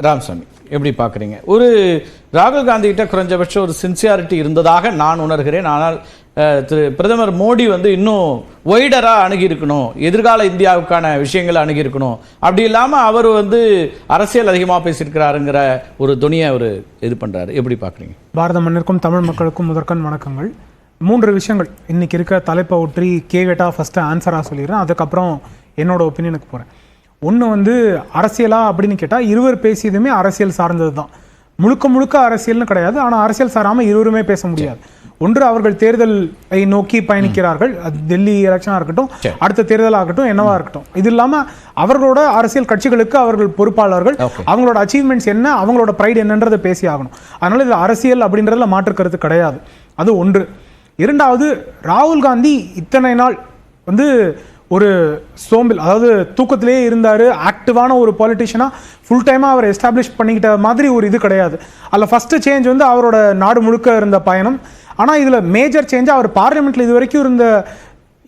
ராமசாமி எப்படி பார்க்குறீங்க? ஒரு ராகுல் காந்தி கிட்ட குறைஞ்சபட்சம் ஒரு சின்சியாரிட்டி இருந்ததாக நான் உணர்கிறேன். ஆனால் திரு பிரதமர் மோடி வந்து இன்னும் ஒய்டராக அணுகியிருக்கணும், எதிர்கால இந்தியாவுக்கான விஷயங்களை அணுகியிருக்கணும். அப்படி இல்லாமல் அவர் வந்து அரசியல் அதிகமாக பேசியிருக்கிறாருங்கிற ஒரு துணியை அவர் இது பண்ணுறாரு. எப்படி பார்க்குறீங்க? பாரத மண்ணிற்கும் தமிழ் மக்களுக்கும் முதற்கண் வணக்கங்கள். 3 விஷயங்கள் இன்னைக்கு இருக்க தலைப்பை ஒற்றி கேட்டா ஃபஸ்ட்டு ஆன்சராக சொல்லிடுறேன், அதுக்கப்புறம் என்னோட ஒப்பீனியனுக்கு போகிறேன். ஒன்று வந்து அரசியலா அப்படின்னு கேட்டால் இருவர் பேசியதுமே அரசியல் சார்ந்தது தான். முழுக்க முழுக்க அரசியல்னு கிடையாது, ஆனால் அரசியல் சாராமல் இருவருமே பேச முடியாது. ஒன்று அவர்கள் தேர்தலை நோக்கி பயணிக்கிறார்கள், அது டெல்லி எலெக்ஷனாக இருக்கட்டும், அடுத்த தேர்தலாக இருக்கட்டும், என்னவா இருக்கட்டும். இது இல்லாமல் அவர்களோட அரசியல் கட்சிகளுக்கு அவர்கள் பொறுப்பாளர்கள், அவங்களோட அச்சீவ்மெண்ட்ஸ் என்ன, அவங்களோட ப்ரைடு என்னன்றதை பேசி ஆகணும். அதனால இது அரசியல் அப்படின்றதுல மாற்று கருத்து கிடையாது. அது ஒன்று. இரண்டாவது, ராகுல் காந்தி இத்தனை நாள் வந்து ஒரு சோம்பில், அதாவது தூக்கத்திலேயே இருந்தார். ஆக்டிவான ஒரு பாலிட்டிஷியனாக ஃபுல் டைமாக அவர் எஸ்டாப்ளிஷ் பண்ணிக்கிட்ட மாதிரி ஒரு இது கிடையாது. அதில் ஃபஸ்ட்டு சேஞ்ச் வந்து அவரோட நாடு முழுக்க இருந்த பயணம். ஆனால் இதில் மேஜர் சேஞ்சாக அவர் பார்லிமெண்ட்டில் இது வரைக்கும் இருந்த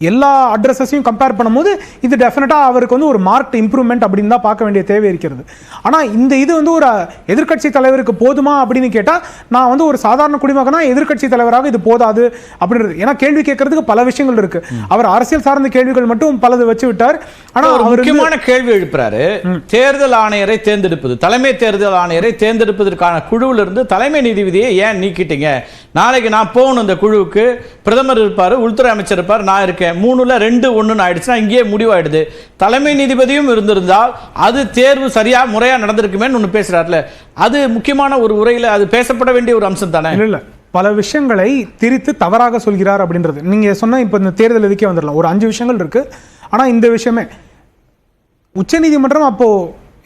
எல்லா அட்ரஸஸையும் கம்பேர் பண்ணும்போது இது டெஃபினட்டாக அவருக்கு வந்து ஒரு மார்க்ட் இம்ப்ரூவ்மெண்ட் அப்படின்னு தான் பார்க்க வேண்டிய தேவை இருக்கிறது. ஆனால் இந்த இது வந்து ஒரு எதிர்க்கட்சி தலைவருக்கு போதுமா அப்படின்னு கேட்டால், நான் வந்து ஒரு சாதாரண குடிமகனா எதிர்க்கட்சி தலைவராக இது போதாது அப்படின்றது. ஏன்னா கேள்வி கேட்கறதுக்கு பல விஷயங்கள் இருக்கு. அவர் அரசியல் சார்ந்த கேள்விகள் மட்டும் பலது வச்சு விட்டார். ஆனால் அவர் முக்கியமான கேள்வி எழுப்புறாரு. தேர்தல் ஆணையரை தேர்ந்தெடுப்பது, தலைமை தேர்தல் ஆணையரை தேர்ந்தெடுப்பதற்கான குழுவில் இருந்து தலைமை நீதிபதியை ஏன் நீக்கிட்டீங்க? நாளைக்கு நான் போகணும் இந்த குழுவுக்கு, பிரதமர் இருப்பார், உள்துறை அமைச்சர் இருப்பார், நான் இருக்கேன், 3ல் 2-1 ஆயிடுச்சுன்னா இங்கேயே முடிவாயிடுது. தலைமை நீதிபதியும் இருந்திருந்தால் அது தேர்வு சரியா முறையா நடந்திருக்குமே ஒன்று பேசுறாருல, அது முக்கியமான ஒரு உரையில் அது பேசப்பட வேண்டிய ஒரு அம்சம் தானே? இல்லை, பல விஷயங்களை திரித்து தவறாக சொல்கிறார் அப்படின்றது. நீங்க சொன்ன இப்போ இந்த தேர்தல் இதுக்கே வந்துடலாம். ஒரு 5 விஷயங்கள் இருக்கு. ஆனால் இந்த விஷயமே உச்சநீதிமன்றம் அப்போ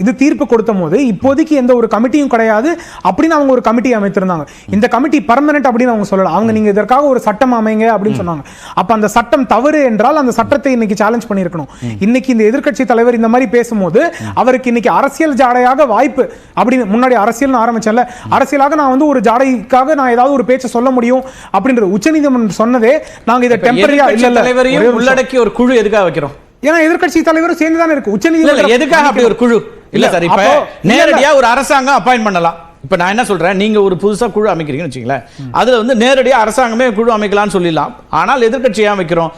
இது தீர்ப்பு கொடுத்த போது இப்போதைக்கு எந்த ஒரு கமிட்டியும் கிடையாது அப்படின்னு அவங்க ஒரு கமிட்டி அமைத்திருந்தாங்க. இந்த கமிட்டி பர்மனன்ட் அப்படின்னு அவங்க சொல்லலாம். அவங்க நீங்க இதற்காக ஒரு சட்டம் அமைங்க அப்படின்னு சொன்னாங்க. அப்ப அந்த சட்டம் தவறு என்றால் அந்த சட்டத்தை இன்னைக்கு சேலஞ்ச் பண்ணியிருக்கணும். இன்னைக்கு இந்த எதிர்க்கட்சி தலைவர் இந்த மாதிரி பேசும்போது அவருக்கு இன்னைக்கு அரசியல் ஜாடையாக வாய்ப்பு அப்படின்னு, முன்னாடி அரசியல் ஆரம்பிச்சல, அரசியலாக நான் வந்து ஒரு ஜாடைக்காக நான் ஏதாவது ஒரு பேச்சை சொல்ல முடியும் அப்படின்றது உச்சநீதிமன்றம் சொன்னதே. நாங்க இதை டெம்பரரியா இல்ல உள்ளடக்கி ஒரு குழு எதுக்காக வைக்கிறோம்? ஏன்னா எதிர்க்கட்சி தலைவரும் சேர்ந்து தானே இருக்கு. உச்சநீதிமன்றம் எதுக்காக அப்படி ஒரு குழு இல்ல சார்? இப்ப நேரடியா ஒரு அரசாங்கம் அப்பாயிண்ட் பண்ணலாம். இப்ப நான் என்ன சொல்றேன், நீங்க ஒரு புதுசா குழு அமைக்கிறீங்கன்னு வச்சுங்களேன், அதுல வந்து நேரடியா அரசாங்கமே குழு அமைக்கலாம்னு சொல்லிடலாம். ஆனால் எதிர்க்கட்சியா வைக்கிறோம்,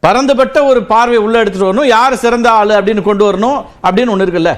பரந்துபட்ட ஒரு பார்வை உள்ள எடுத்துட்டு வரணும், யார் சிறந்த ஆளு அப்படின்னு கொண்டு வரணும் அப்படின்னு ஒண்ணு இருக்குல்ல,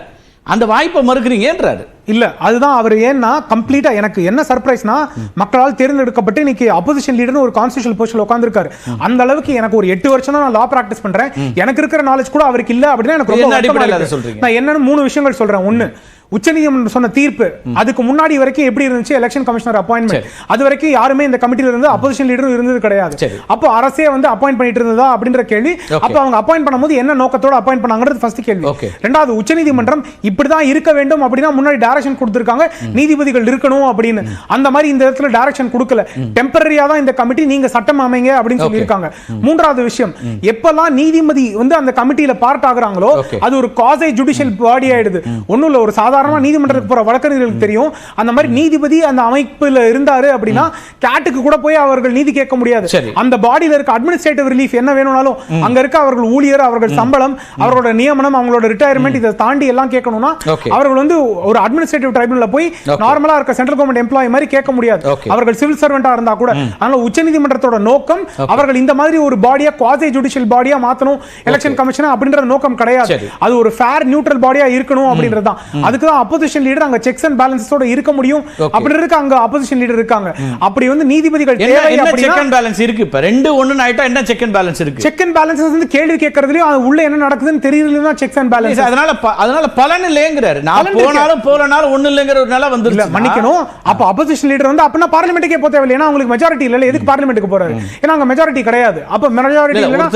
அந்த வாய்ப்பை மறுக்கிறீங்கன்றாரு. இல்ல, அதுதான் அவர். ஏன்னா கம்ப்ளீட்டா எனக்கு என்ன சர்ப்ரைஸ்னா, மக்களால் தேர்ந்தெடுக்கப்பட்டு இன்னைக்கு அப்போசிஷன் லீடர்னு ஒரு கான்ஸ்டிடியூஷனல் பொசிஷன்ல உட்கார்ந்திருக்காரு. அந்த அளவுக்கு எனக்கு ஒரு 8 வருஷம் தான் நான் லா பிராக்டிஸ் பண்றேன், எனக்கு இருக்கிற நாலேஜ் கூட அவருக்கு இல்ல அப்படின்னா எனக்கு ரொம்ப சொல்றேன். நான் என்னன்னு 3 விஷயங்கள் சொல்றேன். ஒன்னு, உச்சநீதிமன்றம் சொன்ன தீர்ப்பு, அதுக்கு முன்னாடி வரைக்கும் எப்படி இருந்துச்சு எலெக்ஷன் கமிஷனர் அப்பாயின்மெண்ட், அது வரைக்கும் யாருமே இந்த கமிட்டில இருந்து அப்போசிஷன் லீடரும் இருந்தது கிடையாது. அப்போ அரசே வந்து அப்பாயிண்ட் பண்ணிட்டு இருந்ததா அப்படின்ற கேள்வி. அப்ப அவங்க அப்பாயிண்ட் பண்ணும்போது என்ன நோக்கத்தோட அப்பாயிண்ட் பண்ணாங்கன்றது ஃபர்ஸ்ட் கேள்வி. ரெண்டாவது, உச்சநீதிமன்றம் இப்படிதான் இருக்க வேண்டும் அப்படின்னா முன்னாடி டைரக்ஷன் கொடுத்திருக்காங்க, நீதிபதிகள் இருக்கணும் அப்படின்னு. அந்த மாதிரி இந்த இடத்துல டைரக்ஷன் கொடுக்கல, டெம்பரரியா தான் இந்த கமிட்டி, நீங்க சட்டம் அமைங்க அப்படின்னு சொல்லியிருக்காங்க. மூன்றாவது விஷயம், எப்பெல்லாம் நீதிபதி வந்து அந்த கமிட்டியில பார்ட் ஆகுறாங்களோ அது ஒரு குவாசி ஜுடிஷியல் பாடி ஆயிடுது. ஒண்ணும் இல்ல, ஒரு சாதாரண நீதிமன்றத்துக்கு போற வழக்கறிஞர்களுக்கு தெரியும். அந்த மாதிரி நீதிபதி அந்த அமைப்புல இருந்தாரு அப்படின்னா கேட்டுக்கு கூட போய் அவர்கள் நீதி கேட்க முடியாது. அந்த பாடியில இருக்க அட்மினிஸ்ட்ரேட்டிவ் ரிலீஃப் என்ன வேணும்னாலும், அங்க இருக்க அவர்கள் ஊழியர், அவர்கள் சம்பளம், அவர்களோட நியமனம், அவங்களோட ரிட்டையர்மெண்ட், இதை தாண்டி எல்லாம் கேட்கணும்னா அவர்கள் வந்து ஒரு அட்மினிஸ்ட்ரேட்டிவ் ட்ரைபுனல்ல போய் நார்மலா இருக்க சென்ட்ரல் கவர்மெண்ட் எம்ப்ளாயி மாதிரி கேட்க முடியாது, அவர்கள் சிவில் சர்வெண்டா இருந்தா கூட. அதனால உச்சநீதிமன்றத்தோட நோக்கம் அவர்கள் இந்த மாதிரி ஒரு பாடியா குவாசி ஜுடிஷியல் பாடியா மாத்தணும் எலெக்ஷன் கமிஷன் அப்படின்ற நோக்கம் கிடையாது. அது ஒரு ஃபேர் நியூட்ரல் பாடியா இருக்கணும் அப்படின்றது தான். அதுக்கு தான் அப்போசிஷன் லீடர் அங்க செக்ஸ் அண்ட் பேலன்ஸோட இருக்க முடியும் அப்படின்றதுக்கு அங்க அப்போசிஷன் லீடர் இருக்காங்க. அப்படி வந்து நீதிபதிகள் தேவை அப்படினா செக் அண்ட் பேலன்ஸ் இருக்கு. இப்ப 2-1 ஆயிட்டா என்ன செக் அண்ட் பேலன்ஸ் இருக்கு? செக் அண்ட் பேலன்ஸ் வந்து கேள்வி கேட்கறதுலயும் அது உள்ள என்ன நடக்குதுன்னு தெரியலனா செக்ஸ் அண்ட் பேலன்ஸ். அதனால பலன் இல்லங்கறாரு. நான் போனாலும் போலனாலும் ஒண்ணு இல்லங்கற ஒரு நிலை வந்துருச்சு. மன்னிக்கணும், அப்ப அப்போசிஷன் லீடர் வந்து அப்பனா பார்லிமென்ட்க்கே போக தேவையில்லை. ஏன்னா உங்களுக்கு மெஜாரிட்டி இல்ல, எதுக்கு பார்லிமென்ட்க்கு போறாரு? ஏன்னா அங்க மெஜாரிட்டி கிடையாது. அப்ப மெஜாரிட்டி இல்லனா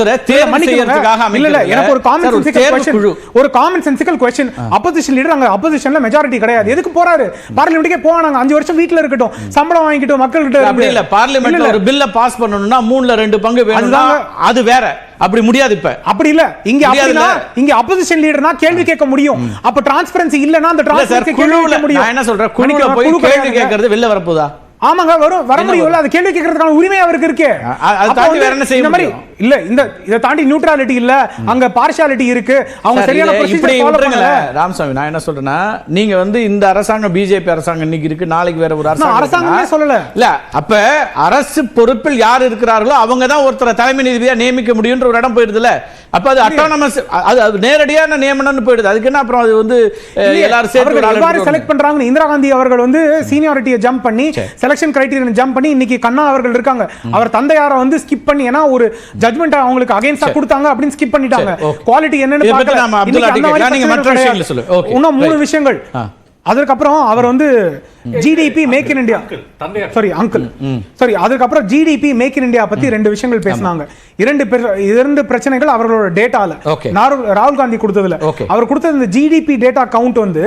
மன்னிக்கிறதுக்காக இல்ல, எனக்கு ஒரு காமன் சென்சிக்கல் क्वेश्चन, ஒரு காமன் சென்சிக்கல் क्वेश्चन. அப்போசிஷன் லீடர் அங்க அப்போசிஷன்ல மெஜாரிட்டி கிடையாது, எதுக்கு போறாரு? பார்லிமென்ட்க்கே போவாங்க, 5 வருஷம் வீட்ல இருக்கட்டும், சம்பளம் வாங்கிட்டு மக்கள் கிட்ட. அப்படி இல்ல, பார்லிமென்ட்ல ஒரு பில்ல பாஸ் பண்ணனும்னா 3ல 2 பங்கு வேணும், அது வேற. அப்படி முடியாது. இப்ப அப்படி இல்ல, இங்க அப்படினா இங்க அப்போசிஷன் லீடர்னா கேள்வி கேட்க முடியும். அப்ப டிரான்ஸ்பரன்சி இல்லனா அந்த டிரான்ஸ்பரன்சி கேள்வி கேட்க முடியும். நான் என்ன சொல்றேன், குழுல போய் கேள்வி கேக்குறது வெளிய வரப்போதா? ஆமாங்க, வர முடியும். அது கேள்வி கேட்கறதுக்கான உரிமை அவருக்கு இருக்கு. அது தாண்டி வேற என்ன செய்ய முடியும்? இல்ல இதை தாண்டி நியூட்ரலிட்டி இல்ல, அங்க பார்ஷியாலிட்டி இருக்கு, அவங்க சரியான ப்ரொசீஜர் ஃபாலோ பண்ணல. ராமசாமி, நான் என்ன சொல்றேன்னா, நீங்க வந்து இந்த அரசாங்கம் பிஜேபி அரசாங்கம் இன்னைக்கு இருக்கு, நாளைக்கு வேற ஒரு அரசாங்கமே சொல்லல இல்ல. அப்ப அரசு பொறுப்பில் யார் இருக்கிறார்களோ அவங்க தான் ஒருத்தரை தலைமை நீதிபதியா நியமிக்க முடியும்ன்ற ஒரு இடம் போயிடுதுல. அப்ப அது அட்டானமஸ், அது நேரடியான நியமனம்னு போயிடுது. அதுக்கு என்ன அப்புறம் அது வந்து எல்லாரும் சேர்த்து செலக்ட் பண்றாங்க. இந்திரா காந்தி அவர்கள் வந்து சீனியாரிட்டியை ஜம்ப் பண்ணி, செலக்ஷன் கிரைட்டீரியா ஜம்ப் பண்ணி, இன்னைக்கு கண்ணா அவர்கள் இருக்காங்க, அவர் தந்தையாரை வந்து ஸ்கிப் பண்ணி, ஏன்னா ஒரு ஜட்மெண்ட் அவங்களுக்கு அகைன்ஸ்டா கொடுத்தாங்க அப்படின்னு ஸ்கிப் பண்ணிட்டாங்க. குவாலிட்டி என்னன்னு பார்க்கல. இன்னும் 3 விஷயங்கள். அதுக்கப்புறம் அவர் வந்து GDP make in India, sorry uncle, sorry, அதுக்கப்புறம் ஜிடிபி மேக் இன் இந்தியா பத்தி 2 விஷயங்கள் பேசினாங்க. 2 பிரச்சனைகள் அவர்களோட டேட்டால ராகுல் காந்தி கொடுத்ததுல. அவர் கொடுத்தது இந்த ஜிடிபி டேட்டா கவுண்ட் வந்து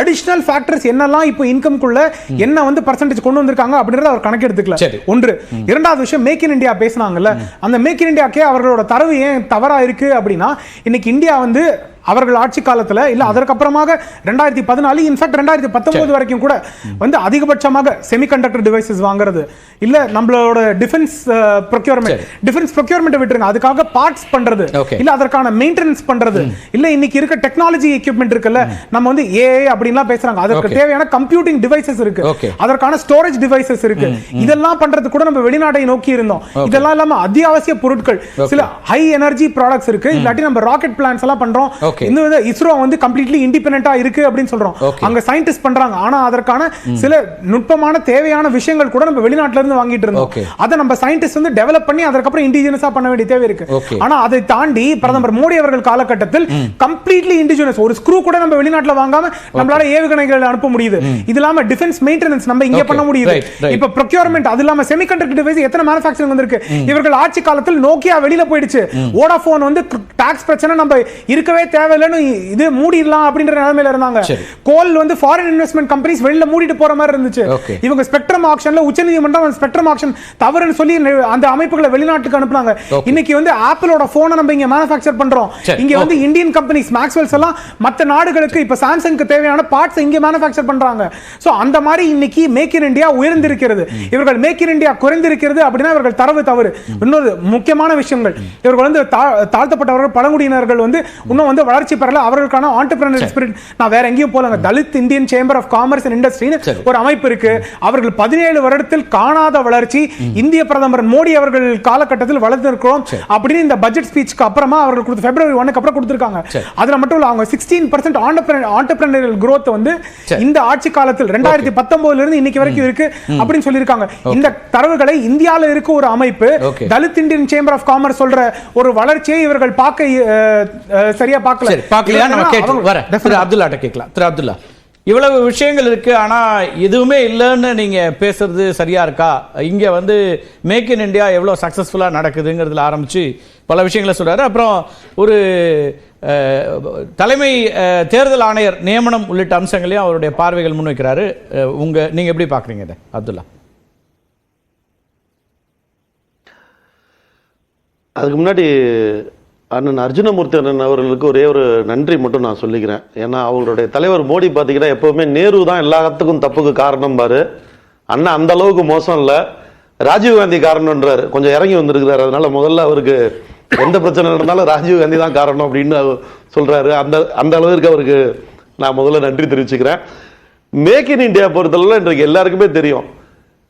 அடிஷனல் ஃபேக்டர்ஸ் என்னெல்லாம் இப்போ இன்கம்க்குள்ள என்ன வந்து பர்சன்டேஜ் கொண்டு வந்திருக்காங்க அப்படின்றத அவர் கணக்கு எடுத்துக்கல. ஒன்று. இரண்டாவது விஷயம், மேக் இன் இந்தியா பேசினாங்கல்ல, அந்த மேக் இன் இந்தியாக்கே அவர்களோட தரவு ஏன் தவறா இருக்கு அப்படின்னா, இன்னைக்கு இந்தியா வந்து அவர்கள் ஆட்சி காலத்துல இல்ல அதற்கப்புறமாக 2014 இன்ஃபேக்ட் 2019 வரைக்கும் கூட வந்து அதிகபட்சமாக செமிகண்டக்டர் டிவைசஸ் வாங்குறது இல்ல, நம்மளோட டிஃபென்ஸ் ப்ரொக்யூர்மெண்ட் விட்டுருங்க, அதுக்காக பார்ட்ஸ் பண்றது இல்ல, அதற்கான மெயின்டெனன்ஸ் பண்றது இல்ல, இன்னைக்கு இருக்க டெக்னாலஜி எக்யூப்மென்ட் இருக்குல்ல, நம்ம வந்து ஏஐ அப்படின்லாம் பேசுறாங்க, அதற்கு தேவையான கம்ப்யூட்டிங் டிவைசஸ் இருக்கு, அதற்கான ஸ்டோரேஜ் டிவைசஸ் இருக்கு, இதெல்லாம் பண்றது கூட நம்ம வெளிநாட்டை நோக்கி இருந்தோம். இதெல்லாம் இல்லாம அத்தியாவசிய பொருட்கள், சில ஹை எனர்ஜி ப்ராடக்ட்ஸ் இருக்கு, இல்லாட்டி நம்ம ராக்கெட் பிளான்ஸ் எல்லாம் பண்றோம். இந்த இஸ்ரோ வந்து கம்ப்ளீட்லி இண்டிபெண்டன்ட்டா இருக்கு அப்படின்னு சொல்றோம். அங்க சயின்டிஸ்ட் பண்றாங்க, ஆனா அதற்கான சில நுட்பமான தேவையான விஷயங்கள் கூட நம்ம வெளிநாட்டுல இருந்து வாங்கிட்டு இருந்தோம். அதை நம்ம சயின்டிஸ்ட் வந்து டெவலப் பண்ணி அதற்கப்புறம் இண்டிஜினஸா பண்ண வேண்டிய தேவை இருக்கு. ஆனா அதை தாண்டி பிரதமர் மோடி அவர்கள் காலகட்டத்தில் கம்ப்ளீட்லி இண்டிஜினஸ், ஒரு ஸ்க்ரூ கூட நம்ம வெளிநாட்டுல வாங்காம நம்மளால ஏவுகணைகள் அனுப்ப முடியுது. இது இல்லாம டிஃபென்ஸ் மெயின்டெனன்ஸ் நம்ம இங்க பண்ண முடியுது. இப்ப ப்ரொக்யூர்மெண்ட், அது இல்லாம செமிகண்டக்டர் டிவைஸ் எத்தனை மேனுஃபேக்சரிங் வந்திருக்கு. இவர்கள் ஆட்சி காலத்தில் நோக்கியா வெளியில போயிடுச்சு, வோடாஃபோன் வந்து டாக்ஸ் பிரச்சனை நம்ம இருக்கவே தேவையில்லைன்னு இது மூடிடலாம் அப்படின்ற நிலைமையில இருந்தாங்க. கோல் வந்து ஃபாரின் இன்வெஸ்ட்மெண்ட் கம்பெனிஸ் வெளியில மூடிட்டு போற மாதிரி இருந்துச்சு. இவங்க ஸ்பெக்ட்ரம் ஆக்ஷன்ல உச்சநீதிமன்றம் ஸ்பெக்ட்ரம் ஆக்ஷன் தவறுன்னு சொல்லி அந்த அமைப்புகளை வெளிநாட்டுக்கு அனுப்புனாங்க. இன்னைக்கு வந்து ஆப்பிளோட போனை நம்ம இங்க மேனுஃபேக்சர் பண்றோம். இங்க வந்து இந்தியன் கம்பெனிஸ் மேக்ஸ்வெல்ஸ் எல்லாம் மற்ற நாடுகளுக்கு, இப்ப சாம்சங்க்கு தேவையான பார்ட்ஸ் இங்க மேனுஃபேக்சர் பண்றாங்க. சோ அந்த மாதிரி இன்னைக்கு மேக் இன் இந்தியா உயர்ந்திருக்கிறது. இவர்கள் மேக் இன் இந்தியா குறைந்திருக்கிறது அப்படின்னா இவர்கள் தரவு தவறு. இன்னொரு முக்கியமான விஷயங்கள், இவர்கள் வந்து தாழ்த்தப்பட்டவர்கள், பழங்குடியினர்கள் வந்து இன்னும் வந்து வளர்ச்சி பெறல, அவர்களுக்கான ஆண்டர்பிரினர் ஸ்பிரிட். நான் வேற எங்கேயும் போலங்க, Dalit Indian chamber of commerce and இண்டஸ்ட்ரின்னு ஒரு அமைப்பு இருக்கு. அவர்கள் 17 வருடத்தில் காணாத வளர்ச்சி இந்திய பிரதமர் மோடி அவர்கள் காலகட்டத்தில் வளர்ந்திருக்கிறோம் அப்படின்னு இந்த பட்ஜெட் ஸ்பீச்சுக்கு அப்புறமா அவர்கள் கொடுத்து February 1க்கு அப்புறம் கொடுத்திருக்காங்க. அதுல மட்டும் இல்ல, அவங்க 16% ஆண்டர்பிரினரியல் growth வந்து இந்த ஆட்சி காலத்தில் 2019 இருந்து இன்னைக்கு வரைக்கும் இருக்கு அப்படின்னு சொல்லியிருக்காங்க. இந்த தரவுகளை இந்தியால இருக்க ஒரு அமைப்பு Dalit Indian chamber of Commerce சொல்ற ஒரு வளர்ச்சியை இவர்கள் பார்க்க சரியா பார்க்கல. அப்துல்லா, இவ்வளவு விஷயங்கள் இருக்கு, ஆனா எதுவுமே இல்லைன்னு நீங்க பேசுறது சரியா இருக்கா? இங்க வந்து மேக் இன் இந்தியா எவ்வளவு சக்சஸ்ஃபுல்லா நடக்குதுங்கிறதுல ஆரம்பிச்சு பல விஷயங்களை சொல்றாரு. அப்புறம் ஒரு தலைமை தேர்தல் ஆணையர் நியமனம் உள்ளிட்ட அம்சங்களையும் அவருடைய பார்வைகள் முன்வைக்கிறாரு. நீங்க எப்படி பாக்குறீங்க இதை அப்துல்லா? அதுக்கு முன்னாடி அண்ணன் அர்ஜுனமூர்த்தி அண்ணன் அவர்களுக்கு ஒரே ஒரு நன்றி மட்டும் நான் சொல்லிக்கிறேன். ஏன்னா அவங்களுடைய தலைவர் மோடி பார்த்தீங்கன்னா எப்போவுமே நேரு தான் எல்லாத்துக்கும் தப்புக்கு காரணம் பாரு, அண்ணன் அந்த அளவுக்கு மோசம் இல்லை, ராஜீவ்காந்தி காரணம்ன்றாரு, கொஞ்சம் இறங்கி வந்திருக்கிறாரு. அதனால முதல்ல அவருக்கு எந்த பிரச்சனை நடந்தாலும் ராஜீவ்காந்தி தான் காரணம் அப்படின்னு சொல்றாரு. அந்த அளவிற்கு அவருக்கு நான் முதல்ல நன்றி தெரிவிச்சுக்கிறேன். மேக் இன் இந்தியா பொறுத்தளவில் இன்றைக்கு எல்லாருக்குமே தெரியும்,